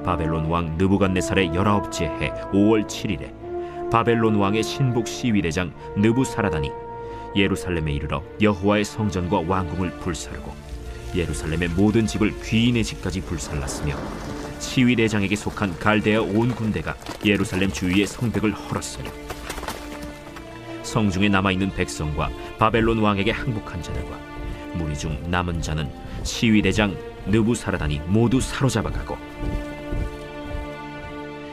바벨론 왕 느부갓네살의 19째 해 5월 7일에 바벨론 왕의 신복 시위대장 느부사라단이 예루살렘에 이르러 여호와의 성전과 왕궁을 불사르고 예루살렘의 모든 집을 귀인의 집까지 불살랐으며 시위대장에게 속한 갈대아 온 군대가 예루살렘 주위의 성벽을 헐었으며 성중에 남아있는 백성과 바벨론 왕에게 항복한 자들과 무리 중 남은 자는 시위대장 느부사라단이 모두 사로잡아가고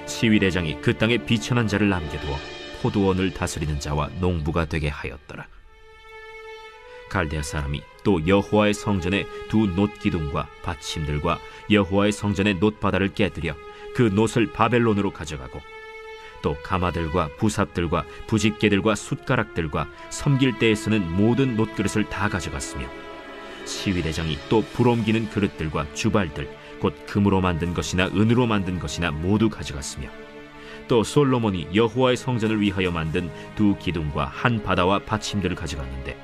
시위대장이 그 땅에 비천한 자를 남겨두어 포도원을 다스리는 자와 농부가 되게 하였더라. 갈대아 사람이 또 여호와의 성전의 두 놋기둥과 받침들과 여호와의 성전의 놋바다를 깨뜨려 그 놋을 바벨론으로 가져가고 또 가마들과 부삽들과 부집개들과 숟가락들과 섬길 때에 쓰는 모든 놋그릇을 다 가져갔으며 시위대장이 또 불옮기는 그릇들과 주발들 곧 금으로 만든 것이나 은으로 만든 것이나 모두 가져갔으며 또 솔로몬이 여호와의 성전을 위하여 만든 두 기둥과 한 바다와 받침들을 가져갔는데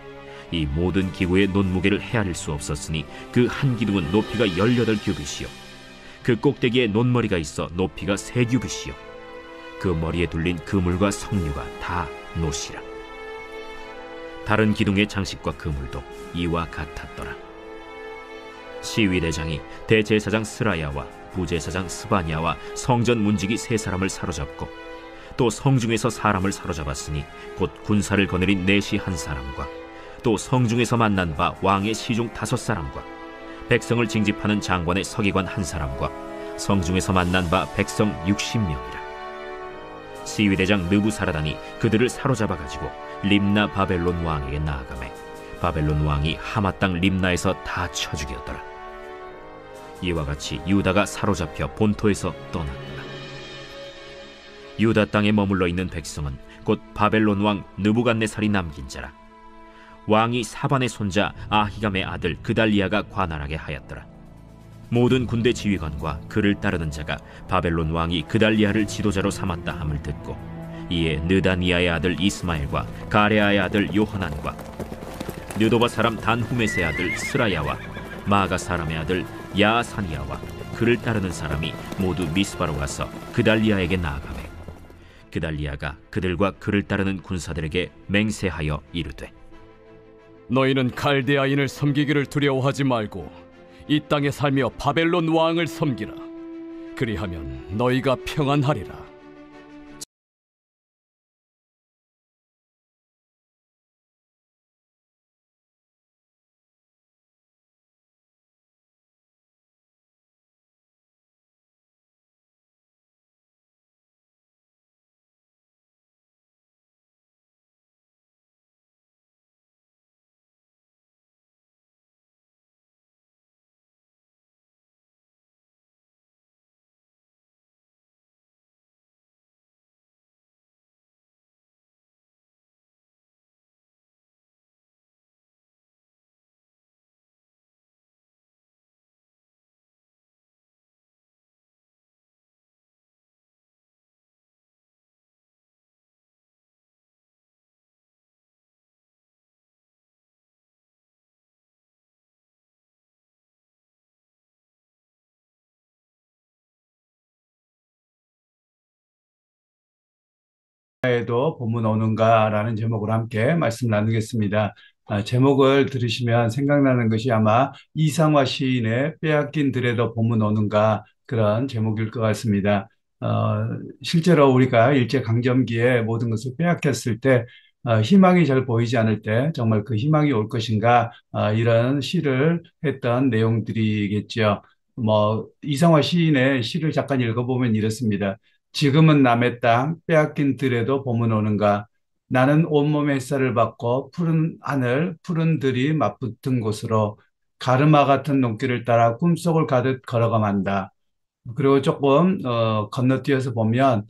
이 모든 기구의 놋무게를 헤아릴 수 없었으니 그 한 기둥은 높이가 18규빗이요 그 꼭대기에 놋머리가 있어 높이가 3규빗이요 그 머리에 둘린 그물과 석류가 다 놋이라. 다른 기둥의 장식과 그물도 이와 같았더라. 시위대장이 대제사장 스라야와 부제사장 스바냐와 성전 문지기 3사람을 사로잡고 또 성중에서 사람을 사로잡았으니 곧 군사를 거느린 내시 1사람과 또 성중에서 만난 바 왕의 시중 5사람과 백성을 징집하는 장관의 서기관 1사람과 성중에서 만난 바 백성 60명이라. 시위대장 느부사라단이 그들을 사로잡아가지고 림나 바벨론 왕에게 나아가매 바벨론 왕이 하마 땅 림나에서 다 쳐 죽였더라. 이와 같이 유다가 사로잡혀 본토에서 떠났더라. 유다 땅에 머물러 있는 백성은 곧 바벨론 왕 느부갓네살이 남긴 자라. 왕이 사반의 손자 아히감의 아들 그달리아가 관할하게 하였더라. 모든 군대 지휘관과 그를 따르는 자가 바벨론 왕이 그달리아를 지도자로 삼았다 함을 듣고 이에 느다니아의 아들 이스마엘과 가레아의 아들 요하난과 느도바 사람 단후메스의 아들 스라야와 마가 사람의 아들 야사니아와 그를 따르는 사람이 모두 미스바로 가서 그달리아에게 나아가매 그달리아가 그들과 그를 따르는 군사들에게 맹세하여 이르되 너희는 갈대아인을 섬기기를 두려워하지 말고 이 땅에 살며 바벨론 왕을 섬기라. 그리하면 너희가 평안하리라. 에도 본문 오는가라는 제목으로 함께 말씀 나누겠습니다. 제목을 들으시면 생각나는 것이 아마 이상화 시인의 빼앗긴 들에도 본문 오는가 그런 제목일 것 같습니다. 실제로 우리가 일제강점기에 모든 것을 빼앗겼을 때 희망이 잘 보이지 않을 때 정말 그 희망이 올 것인가 이런 시를 했던 내용들이겠죠. 이상화 시인의 시를 잠깐 읽어보면 이렇습니다. 지금은 남의 땅 빼앗긴 들에도 봄은 오는가. 나는 온몸에 햇살을 받고 푸른 하늘 푸른 들이 맞붙은 곳으로 가르마 같은 눈길을 따라 꿈속을 가듯 걸어가만다. 그리고 조금 건너뛰어서 보면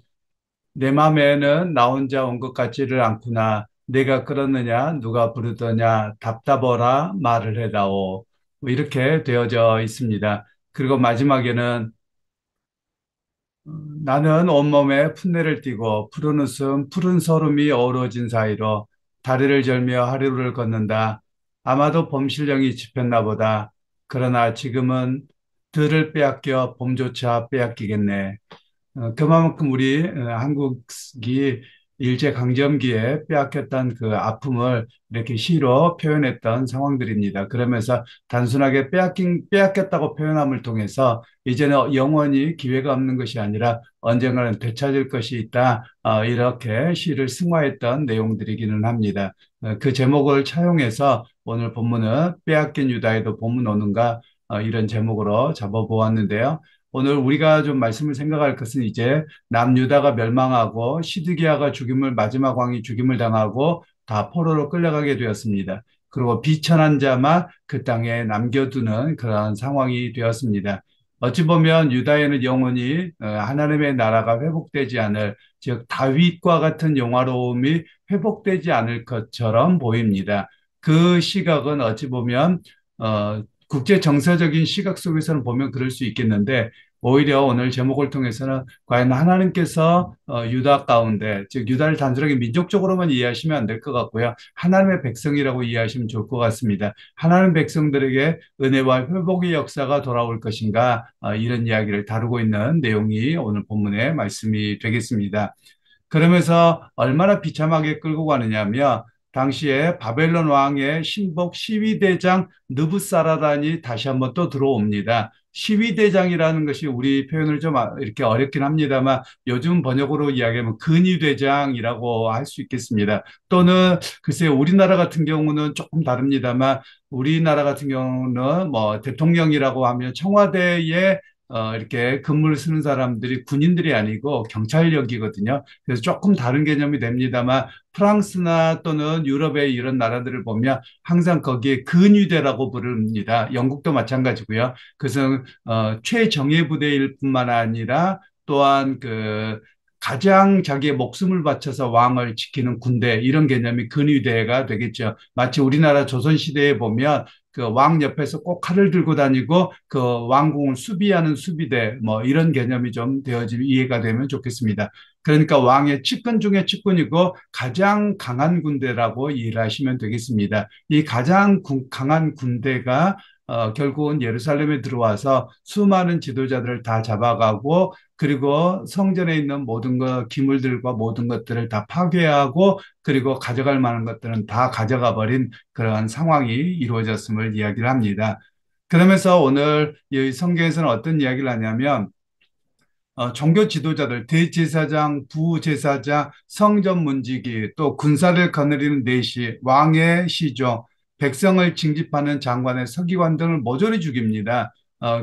내 맘에는 나 혼자 온 것 같지를 않구나. 내가 그러느냐 누가 부르더냐 답답하라 말을 해다오. 이렇게 되어져 있습니다. 그리고 마지막에는 나는 온몸에 풋내를 띠고 푸른 웃음, 푸른 소름이 어우러진 사이로 다리를 절며 하루를 걷는다. 아마도 봄 신령이 지폈나 보다. 그러나 지금은 들을 빼앗겨 봄조차 빼앗기겠네. 그만큼 우리 한국이 일제강점기에 빼앗겼던 그 아픔을 이렇게 시로 표현했던 상황들입니다. 그러면서 단순하게 빼앗겼다고 표현함을 통해서 이제는 영원히 기회가 없는 것이 아니라 언젠가는 되찾을 것이 있다. 이렇게 시를 승화했던 내용들이기는 합니다. 그 제목을 차용해서 오늘 본문은 빼앗긴 유다에도 봄은 오는가 이런 제목으로 잡아보았는데요. 오늘 우리가 좀 말씀을 생각할 것은 이제 남유다가 멸망하고 시드기야가 죽임을 마지막 왕이 죽임을 당하고 다 포로로 끌려가게 되었습니다. 그리고 비천한 자만 그 땅에 남겨두는 그러한 상황이 되었습니다. 어찌 보면 유다에는 영원히 하나님의 나라가 회복되지 않을 즉 다윗과 같은 영화로움이 회복되지 않을 것처럼 보입니다. 그 시각은 어찌 보면 국제 정서적인 시각 속에서는 보면 그럴 수 있겠는데 오히려 오늘 제목을 통해서는 과연 하나님께서 유다 가운데 즉 유다를 단순하게 민족적으로만 이해하시면 안 될 것 같고요. 하나님의 백성이라고 이해하시면 좋을 것 같습니다. 하나님 백성들에게 은혜와 회복의 역사가 돌아올 것인가 이런 이야기를 다루고 있는 내용이 오늘 본문의 말씀이 되겠습니다. 그러면서 얼마나 비참하게 끌고 가느냐면 당시에 바벨론 왕의 신복 시위대장 느부사라단이 다시 한번 또 들어옵니다. 시위대장이라는 것이 우리 표현을 좀 이렇게 어렵긴 합니다만 요즘 번역으로 이야기하면 근위대장이라고 할 수 있겠습니다. 또는 글쎄 우리나라 같은 경우는 조금 다릅니다만 우리나라 같은 경우는 뭐 대통령이라고 하면 청와대에 이렇게 근무를 쓰는 사람들이 군인들이 아니고 경찰력이거든요. 그래서 조금 다른 개념이 됩니다만 프랑스나 또는 유럽의 이런 나라들을 보면 항상 거기에 근위대라고 부릅니다. 영국도 마찬가지고요. 그것은 최정예 부대일 뿐만 아니라 또한 그 가장 자기의 목숨을 바쳐서 왕을 지키는 군대 이런 개념이 근위대가 되겠죠. 마치 우리나라 조선시대에 보면 그 왕 옆에서 꼭 칼을 들고 다니고 그 왕궁을 수비하는 수비대 뭐 이런 개념이 좀 되어지면 이해가 되면 좋겠습니다. 그러니까 왕의 측근 중에 측근이고 가장 강한 군대라고 이해를 하시면 되겠습니다. 이 가장 강한 군대가 결국은 예루살렘에 들어와서 수많은 지도자들을 다 잡아가고 그리고 성전에 있는 모든 것, 기물들과 모든 것들을 다 파괴하고 그리고 가져갈 만한 것들은 다 가져가 버린 그러한 상황이 이루어졌음을 이야기를 합니다. 그러면서 오늘 이 성경에서는 어떤 이야기를 하냐면 종교 지도자들, 대제사장, 부제사장, 성전 문지기, 또 군사를 거느리는 내시, 왕의 시조, 백성을 징집하는 장관의 서기관 등을 모조리 죽입니다.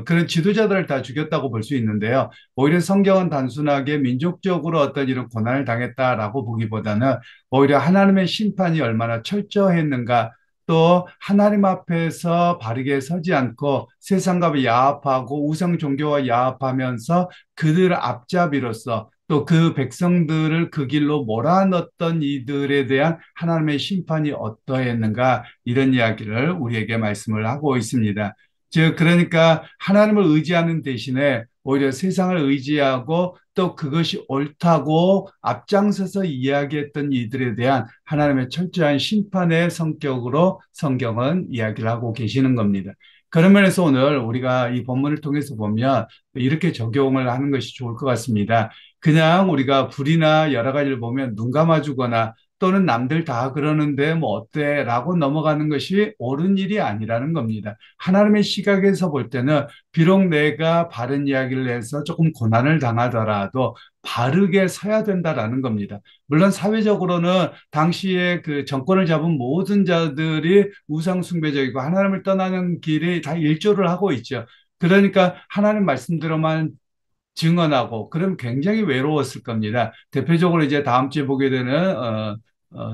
그런 지도자들을 다 죽였다고 볼 수 있는데요. 오히려 성경은 단순하게 민족적으로 어떤 이런 고난을 당했다라고 보기보다는 오히려 하나님의 심판이 얼마나 철저했는가 또 하나님 앞에서 바르게 서지 않고 세상과 야합하고 우상 종교와 야합하면서 그들 앞잡이로서 또 그 백성들을 그 길로 몰아넣었던 이들에 대한 하나님의 심판이 어떠했는가 이런 이야기를 우리에게 말씀을 하고 있습니다. 즉 그러니까 하나님을 의지하는 대신에 오히려 세상을 의지하고 또 그것이 옳다고 앞장서서 이야기했던 이들에 대한 하나님의 철저한 심판의 성격으로 성경은 이야기를 하고 계시는 겁니다. 그런 면에서 오늘 우리가 이 본문을 통해서 보면 이렇게 적용을 하는 것이 좋을 것 같습니다. 그냥 우리가 불이나 여러 가지를 보면 눈 감아주거나 또는 남들 다 그러는데 뭐 어때? 라고 넘어가는 것이 옳은 일이 아니라는 겁니다. 하나님의 시각에서 볼 때는 비록 내가 바른 이야기를 해서 조금 고난을 당하더라도 바르게 서야 된다라는 겁니다. 물론 사회적으로는 당시에 그 정권을 잡은 모든 자들이 우상숭배적이고 하나님을 떠나는 길이 다 일조를 하고 있죠. 그러니까 하나님 말씀대로만 증언하고 그럼 굉장히 외로웠을 겁니다. 대표적으로 이제 다음 주에 보게 되는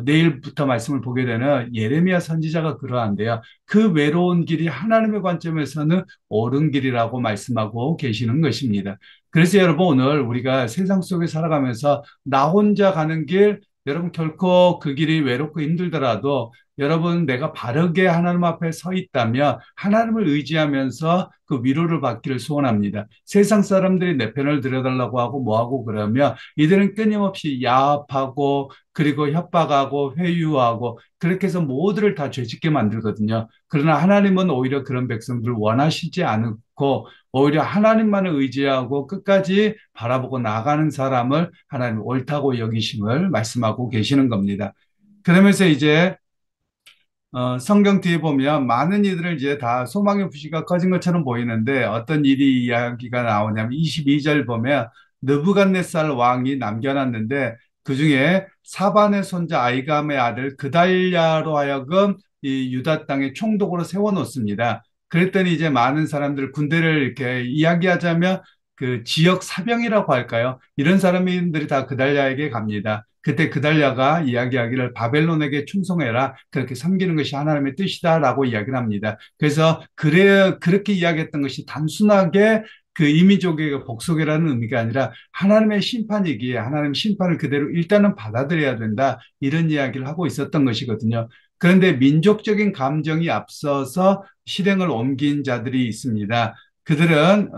내일부터 말씀을 보게 되는 예레미야 선지자가 그러한데요. 그 외로운 길이 하나님의 관점에서는 옳은 길이라고 말씀하고 계시는 것입니다. 그래서 여러분 오늘 우리가 세상 속에 살아가면서 나 혼자 가는 길 여러분 결코 그 길이 외롭고 힘들더라도 여러분 내가 바르게 하나님 앞에 서 있다면 하나님을 의지하면서 그 위로를 받기를 소원합니다. 세상 사람들이 내 편을 들여달라고 하고 뭐하고 그러면 이들은 끊임없이 야합하고 그리고 협박하고 회유하고 그렇게 해서 모두를 다 죄짓게 만들거든요. 그러나 하나님은 오히려 그런 백성들을 원하시지 않고 오히려 하나님만을 의지하고 끝까지 바라보고 나가는 사람을 하나님 옳다고 여기심을 말씀하고 계시는 겁니다. 그러면서 이제 성경 뒤에 보면 많은 이들을 이제 다 소망의 불씨가 꺼진 것처럼 보이는데 어떤 일이 이야기가 나오냐면 22절 보면 느부갓네살 왕이 남겨놨는데 그중에 사반의 손자 아이감의 아들 그달랴로 하여금 이 유다 땅에 총독으로 세워놓습니다. 그랬더니 이제 많은 사람들 군대를 이렇게 이야기하자면 그 지역 사병이라고 할까요? 이런 사람들이 다 그달랴에게 갑니다. 그때 그달랴가 이야기하기를 바벨론에게 충성해라. 그렇게 섬기는 것이 하나님의 뜻이다라고 이야기를 합니다. 그래서 그렇게 이야기했던 것이 단순하게 그 이민족에게 복속이라는 의미가 아니라 하나님의 심판이기에 하나님의 심판을 그대로 일단은 받아들여야 된다. 이런 이야기를 하고 있었던 것이거든요. 그런데 민족적인 감정이 앞서서 실행을 옮긴 자들이 있습니다. 그들은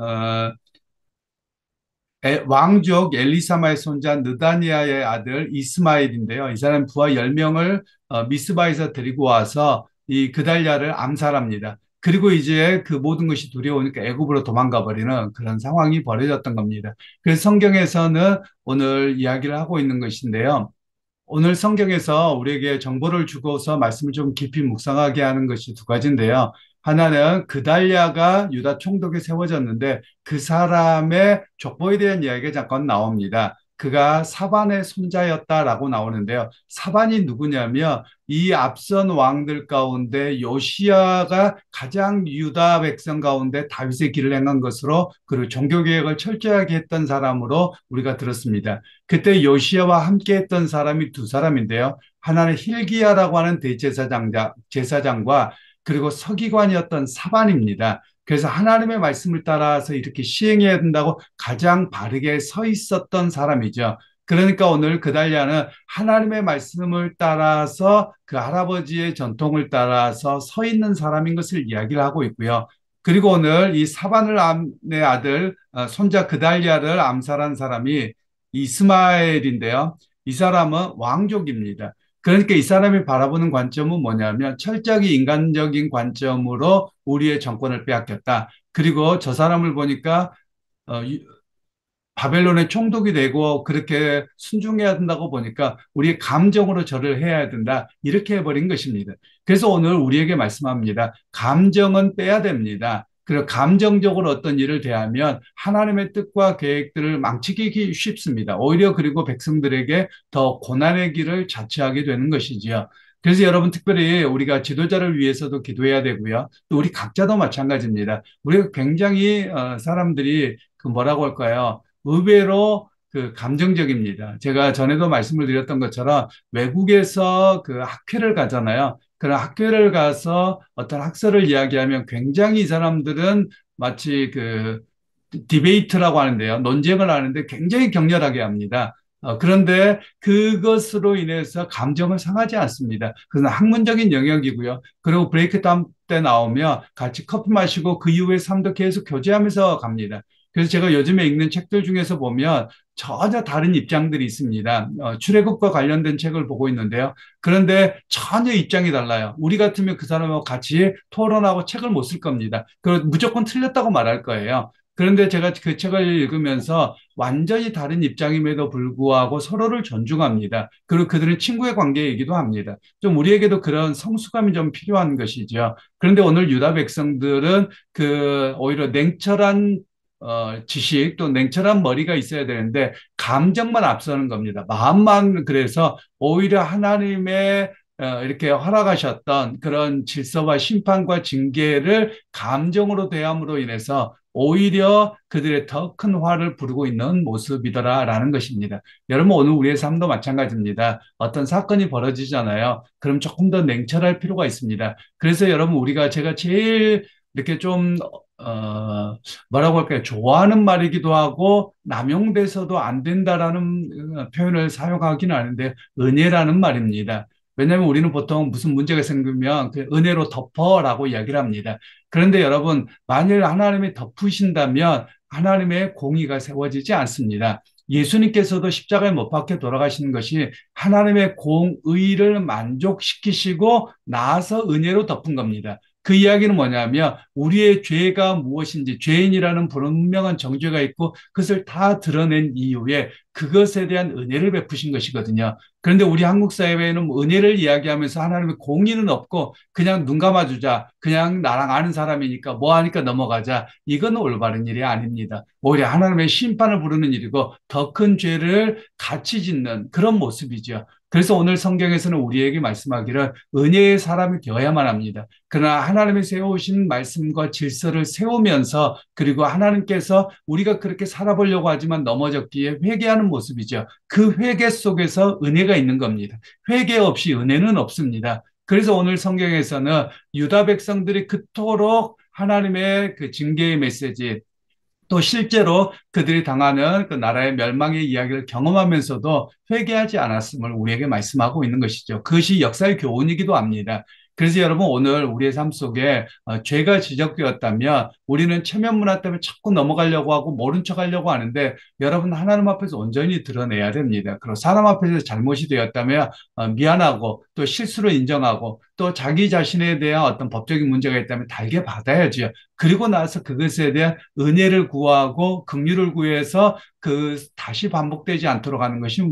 왕족 엘리사마의 손자 느다니아의 아들 이스마엘인데요. 이 사람 부하 10명을 미스바에서 데리고 와서 이 그달랴를 암살합니다. 그리고 이제 그 모든 것이 두려우니까 애굽으로 도망가 버리는 그런 상황이 벌어졌던 겁니다. 그래서 성경에서는 오늘 이야기를 하고 있는 것인데요. 오늘 성경에서 우리에게 정보를 주고서 말씀을 좀 깊이 묵상하게 하는 것이 두 가지인데요. 하나는 그달랴가 유다 총독에 세워졌는데 그 사람의 족보에 대한 이야기가 잠깐 나옵니다. 그가 사반의 손자였다라고 나오는데요. 사반이 누구냐면 이 앞선 왕들 가운데 요시야가 가장 유다 백성 가운데 다윗의 길을 행한 것으로 그리고 종교개혁을 철저하게 했던 사람으로 우리가 들었습니다. 그때 요시야와 함께 했던 사람이 두 사람인데요. 하나는 힐기야라고 하는 제사장과 그리고 서기관이었던 사반입니다. 그래서 하나님의 말씀을 따라서 이렇게 시행해야 된다고 가장 바르게 서 있었던 사람이죠. 그러니까 오늘 그달랴는 하나님의 말씀을 따라서 그 할아버지의 전통을 따라서 서 있는 사람인 것을 이야기를 하고 있고요. 그리고 오늘 이 사반의 아들 손자 그달랴를 암살한 사람이 이스마엘인데요. 이 사람은 왕족입니다. 그러니까 이 사람이 바라보는 관점은 뭐냐면 철저하게 인간적인 관점으로 우리의 정권을 빼앗겼다. 그리고 저 사람을 보니까 어, 바벨론의 총독이 되고 그렇게 순종해야 된다고 보니까 우리의 감정으로 절을 해야 된다. 이렇게 해버린 것입니다. 그래서 오늘 우리에게 말씀합니다. 감정은 빼야 됩니다. 그리고 감정적으로 어떤 일을 대하면 하나님의 뜻과 계획들을 망치기 쉽습니다. 오히려 그리고 백성들에게 더 고난의 길을 자처하게 되는 것이지요. 그래서 여러분 특별히 우리가 지도자를 위해서도 기도해야 되고요. 또 우리 각자도 마찬가지입니다. 우리가 굉장히 사람들이 그 뭐라고 할까요? 의외로 그 감정적입니다. 제가 전에도 말씀을 드렸던 것처럼 외국에서 그 학회를 가잖아요. 그런 학교를 가서 어떤 학설을 이야기하면 굉장히 이 사람들은 마치 그 디베이트라고 하는데요. 논쟁을 하는데 굉장히 격렬하게 합니다. 그런데 그것으로 인해서 감정을 상하지 않습니다. 그건 학문적인 영역이고요. 그리고 브레이크 다운 때 나오면 같이 커피 마시고 그 이후에 삶도 계속 교제하면서 갑니다. 그래서 제가 요즘에 읽는 책들 중에서 보면 전혀 다른 입장들이 있습니다. 출애굽과 관련된 책을 보고 있는데요. 그런데 전혀 입장이 달라요. 우리 같으면 그 사람하고 같이 토론하고 책을 못 쓸 겁니다. 그리고 무조건 틀렸다고 말할 거예요. 그런데 제가 그 책을 읽으면서 완전히 다른 입장임에도 불구하고 서로를 존중합니다. 그리고 그들은 친구의 관계이기도 합니다. 좀 우리에게도 그런 성숙함이 좀 필요한 것이죠. 그런데 오늘 유다 백성들은 그 오히려 냉철한 지식 또 냉철한 머리가 있어야 되는데 감정만 앞서는 겁니다. 마음만 그래서 오히려 하나님의 이렇게 허락하셨던 그런 질서와 심판과 징계를 감정으로 대함으로 인해서 오히려 그들의 더 큰 화를 부르고 있는 모습이더라라는 것입니다. 여러분 오늘 우리의 삶도 마찬가지입니다. 어떤 사건이 벌어지잖아요. 그럼 조금 더 냉철할 필요가 있습니다. 그래서 여러분 우리가 제가 제일 이렇게 좀 뭐라고 할까요? 좋아하는 말이기도 하고 남용돼서도 안 된다라는 표현을 사용하기는 하는데 은혜라는 말입니다. 왜냐하면 우리는 보통 무슨 문제가 생기면 그 은혜로 덮어라고 이야기를 합니다. 그런데 여러분 만일 하나님이 덮으신다면 하나님의 공의가 세워지지 않습니다. 예수님께서도 십자가에 못 박혀 돌아가시는 것이 하나님의 공의를 만족시키시고 나서 은혜로 덮은 겁니다. 그 이야기는 뭐냐면 우리의 죄가 무엇인지 죄인이라는 분명한 정죄가 있고 그것을 다 드러낸 이후에 그것에 대한 은혜를 베푸신 것이거든요. 그런데 우리 한국 사회에는 은혜를 이야기하면서 하나님의 공의는 없고 그냥 눈 감아주자. 그냥 나랑 아는 사람이니까 뭐 하니까 넘어가자. 이건 올바른 일이 아닙니다. 오히려 하나님의 심판을 부르는 일이고 더 큰 죄를 같이 짓는 그런 모습이죠. 그래서 오늘 성경에서는 우리에게 말씀하기를 은혜의 사람이 되어야만 합니다. 그러나 하나님이 세우신 말씀과 질서를 세우면서 그리고 하나님께서 우리가 그렇게 살아보려고 하지만 넘어졌기에 회개하는 모습이죠. 그 회개 속에서 은혜가 있는 겁니다. 회개 없이 은혜는 없습니다. 그래서 오늘 성경에서는 유다 백성들이 그토록 하나님의 그 징계의 메시지 또 실제로 그들이 당하는 그 나라의 멸망의 이야기를 경험하면서도 회개하지 않았음을 우리에게 말씀하고 있는 것이죠. 그것이 역사의 교훈이기도 합니다. 그래서 여러분 오늘 우리의 삶 속에 죄가 지적되었다면 우리는 체면 문화 때문에 자꾸 넘어가려고 하고 모른 척 하려고 하는데 여러분 하나님 앞에서 온전히 드러내야 됩니다. 그리고 사람 앞에서 잘못이 되었다면 미안하고 또 실수를 인정하고 또 자기 자신에 대한 어떤 법적인 문제가 있다면 달게 받아야죠. 그리고 나서 그것에 대한 은혜를 구하고 긍휼을 구해서 그 다시 반복되지 않도록 하는 것이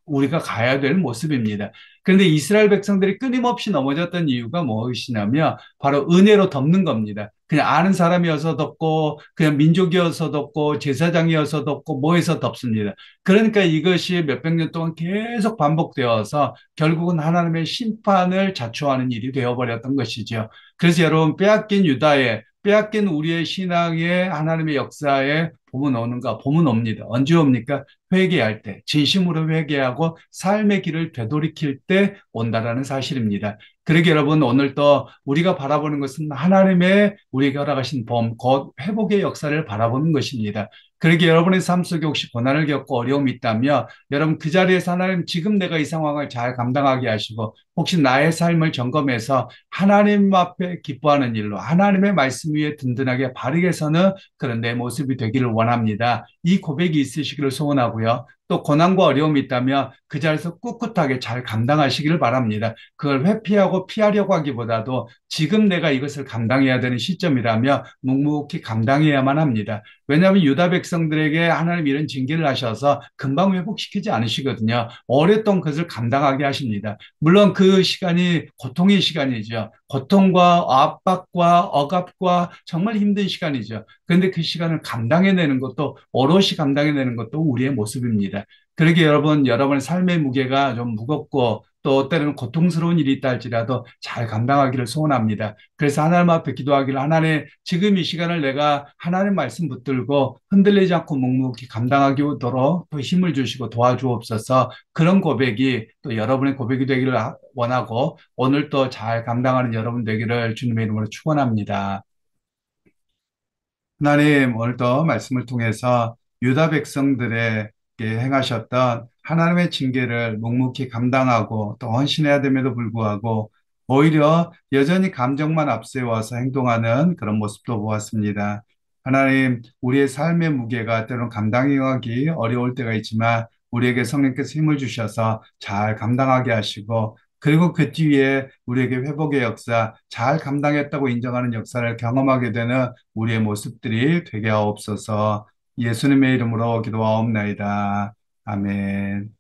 우리가 가야 될 모습입니다. 그런데 이스라엘 백성들이 끊임없이 넘어졌던 이유가 무엇이냐면 바로 은혜로 덮는 겁니다. 그냥 아는 사람이어서 덮고 그냥 민족이어서 덮고 제사장이어서 덮고 뭐해서 덮습니다. 그러니까 이것이 몇백 년 동안 계속 반복되어서 결국은 하나님의 심판을 자초하는 일이 되어버렸던 것이죠. 그래서 여러분 빼앗긴 우리의 신앙의 하나님의 역사에 봄은 오는가? 봄은 옵니다. 언제 옵니까? 회개할 때, 진심으로 회개하고 삶의 길을 되돌이킬 때 온다라는 사실입니다. 그러게 여러분 오늘 또 우리가 바라보는 것은 하나님의 우리에게 허락하신 봄, 곧 회복의 역사를 바라보는 것입니다. 그러게 여러분의 삶 속에 혹시 고난을 겪고 어려움이 있다면 여러분 그 자리에서 하나님 지금 내가 이 상황을 잘 감당하게 하시고 혹시 나의 삶을 점검해서 하나님 앞에 기뻐하는 일로 하나님의 말씀 위에 든든하게 바르게 서는 그런 내 모습이 되기를 원합니다. 이 고백이 있으시기를 소원하고요. 또 고난과 어려움이 있다면 그 자리에서 꿋꿋하게 잘 감당하시기를 바랍니다. 그걸 회피하고 피하려고 하기보다도 지금 내가 이것을 감당해야 되는 시점이라면 묵묵히 감당해야만 합니다. 왜냐하면 유다 백성들에게 하나님 이런 징계를 하셔서 금방 회복시키지 않으시거든요. 오랫동안 그것을 감당하게 하십니다. 물론 그 시간이 고통의 시간이죠. 고통과 압박과 억압과 정말 힘든 시간이죠. 그런데 그 시간을 감당해내는 것도 오롯이 감당해내는 것도 우리의 모습입니다. 그러게 여러분, 여러분의 삶의 무게가 좀 무겁고 또 때로는 고통스러운 일이 있다 할지라도 잘 감당하기를 소원합니다. 그래서 하나님 앞에 기도하기를 하나님 지금 이 시간을 내가 하나님 말씀 붙들고 흔들리지 않고 묵묵히 감당하도록 또 힘을 주시고 도와주옵소서. 그런 고백이 또 여러분의 고백이 되기를 원하고 오늘 또 잘 감당하는 여러분 되기를 주님의 이름으로 축원합니다. 하나님 오늘도 말씀을 통해서 유다 백성들에게 행하셨던 하나님의 징계를 묵묵히 감당하고 또 헌신해야 됨에도 불구하고 오히려 여전히 감정만 앞세워서 행동하는 그런 모습도 보았습니다. 하나님, 우리의 삶의 무게가 때로는 감당하기 어려울 때가 있지만 우리에게 성령께서 힘을 주셔서 잘 감당하게 하시고 그리고 그 뒤에 우리에게 회복의 역사, 잘 감당했다고 인정하는 역사를 경험하게 되는 우리의 모습들이 되게 하옵소서. 예수님의 이름으로 기도하옵나이다. 아멘.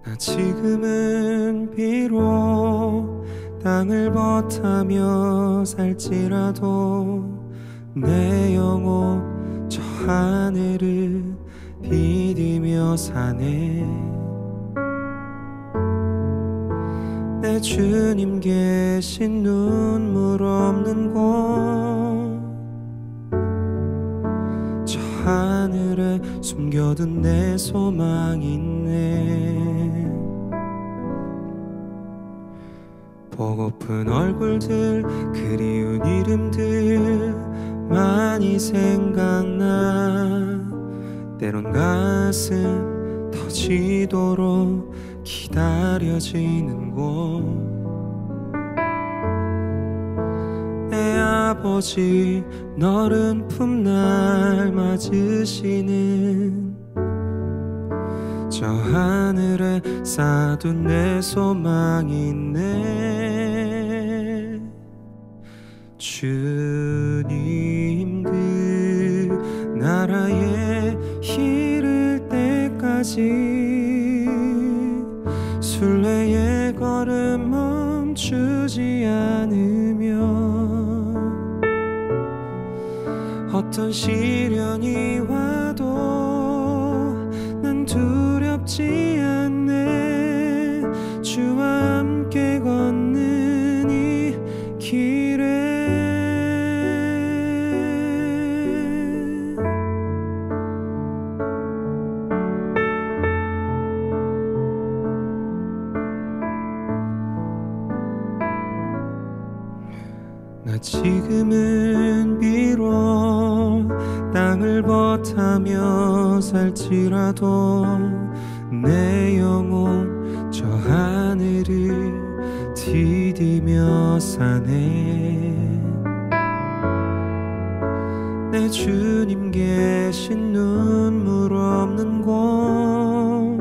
나 지금은 비록 땅을 버타며 살지라도 내 영혼 저 하늘을 디디며 사네. 내 주님 계신 눈물 없는 곳 저 하늘에 숨겨둔 내 소망이 있네. 보고픈 얼굴들 그리운 이름들 많이 생각나. 때론 가슴 터지도록 기다려지는 곳 내 아버지 너른 품날 맞으시는 저 하늘에 쌓둔 내 소망이 있네 주님 그 나라에 이를 때까지 순례의 걸음 멈추지 않으며 어떤 시련이 와도 난 두렵지 않네 주와 함께 걷는 이 길에 나 지금은 비록 땅을 버타며 살지라도 내 영혼 저 하늘을 디디며 사네 내 주님 계신 눈물 없는 곳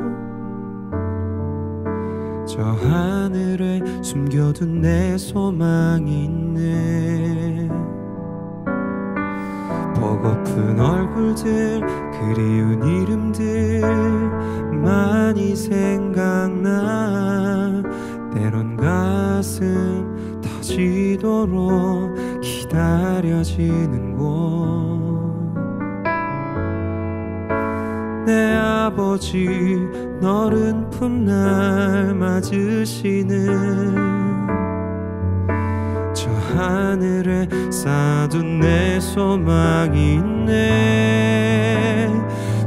저 하늘에 숨겨둔 내 소망이 있네 보고픈 얼굴들 그리운 이름들 많이 생각나 때론 가슴 터지도록 기다려지는 곳 내 아버지 너른 품날 맞으시는 저 하늘에 쌓둔 내 소망이 있네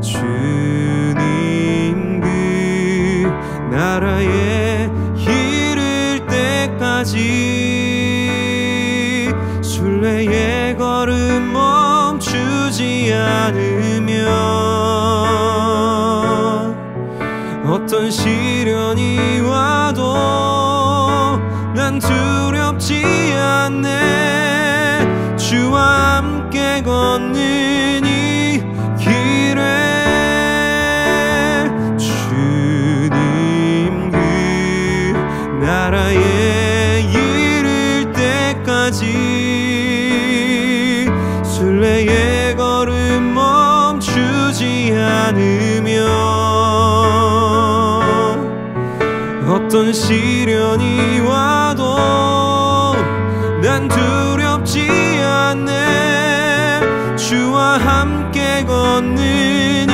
주님 그 나라에 이를 때까지 순례의 걸음 멈추지 않으며 어떤 시련이 와도 난 두렵지 않네 주와 함께 걷는 이 길에 주님 그 나라에 이를 때까지 순례의 걸음 멈추지 않으며 어떤 시련이 와도 난 두렵지 않네 주와 함께 걷는